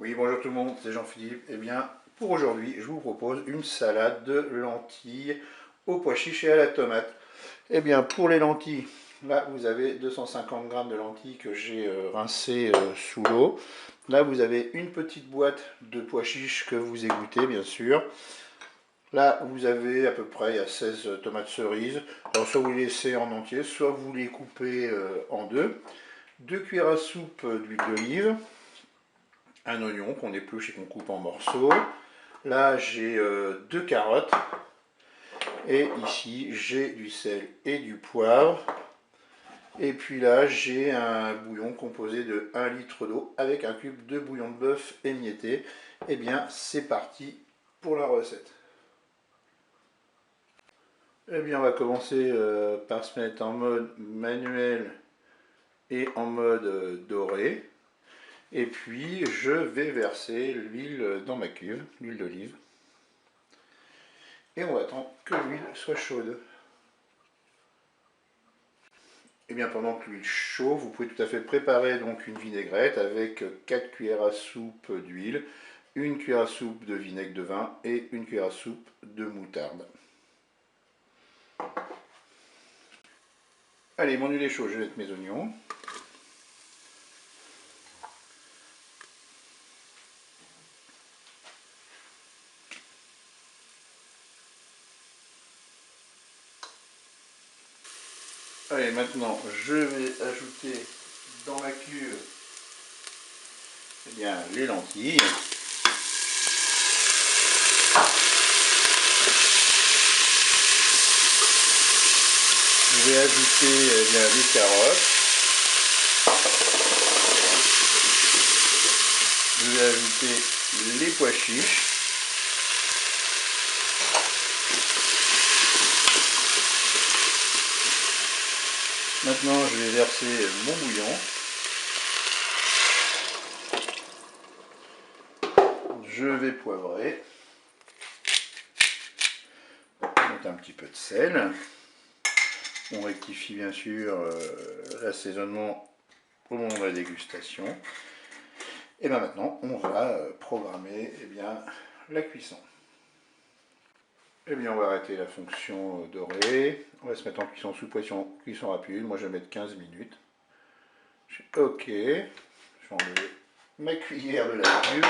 Oui, bonjour tout le monde, c'est Jean-Philippe. Eh bien, pour aujourd'hui, je vous propose une salade de lentilles aux pois chiches et à la tomate. Eh bien, pour les lentilles, là, vous avez 250 g de lentilles que j'ai rincées sous l'eau. Là, vous avez une petite boîte de pois chiches que vous égouttez, bien sûr. Là, vous avez à peu près 16 tomates cerises. Alors, soit vous les laissez en entier, soit vous les coupez en deux. 2 cuillères à soupe d'huile d'olive. Un oignon qu'on épluche et qu'on coupe en morceaux. Là, j'ai 2 carottes. Et ici, j'ai du sel et du poivre. Et puis là, j'ai un bouillon composé de 1 litre d'eau avec un cube de bouillon de bœuf émietté. Et bien, c'est parti pour la recette. Eh bien, on va commencer par se mettre en mode manuel et en mode doré. Et puis, je vais verser l'huile dans ma cuve, l'huile d'olive. Et on va attendre que l'huile soit chaude. Et bien pendant que l'huile chauffe, vous pouvez tout à fait préparer donc une vinaigrette avec 4 cuillères à soupe d'huile, 1 cuillère à soupe de vinaigre de vin et 1 cuillère à soupe de moutarde. Allez, mon huile est chaude, je vais mettre mes oignons. Allez, maintenant, je vais ajouter dans ma cuve les lentilles. Je vais ajouter les carottes. Je vais ajouter les pois chiches. Maintenant, je vais verser mon bouillon. Je vais poivrer. Mettre un petit peu de sel. On rectifie bien sûr l'assaisonnement au moment de la dégustation. Et bien maintenant, on va programmer la cuisson. Et bien on va arrêter la fonction dorée. On va se mettre en cuisson sous pression, cuisson rapide. Moi je vais mettre 15 minutes. Ok. Je vais enlever ma cuillère de la cuve.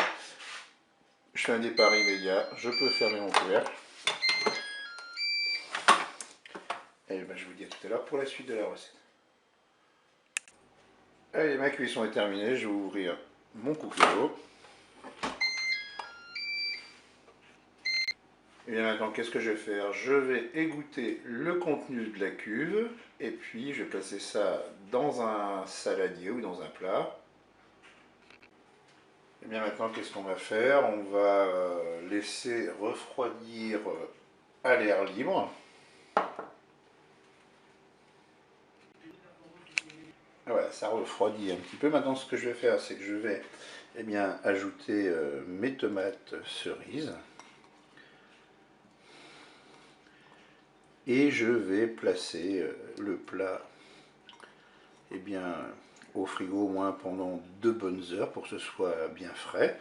Je fais un départ immédiat. Je peux fermer mon couvercle. Et bien je vous dis à tout à l'heure pour la suite de la recette. Allez, ma cuisson est terminée. Je vais ouvrir mon couteau. Et bien maintenant, qu'est-ce que je vais faire? Je vais égoutter le contenu de la cuve et puis je vais placer ça dans un saladier ou dans un plat. Et bien maintenant, qu'est-ce qu'on va faire? On va laisser refroidir à l'air libre. Voilà, ça refroidit un petit peu. Maintenant, ce que je vais faire, c'est que je vais ajouter mes tomates cerises. Et je vais placer le plat au frigo au moins pendant 2 bonnes heures pour que ce soit bien frais.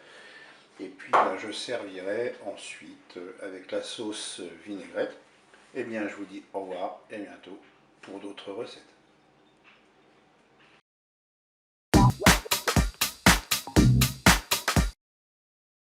Et puis je servirai ensuite avec la sauce vinaigrette. Et bien je vous dis au revoir et à bientôt pour d'autres recettes.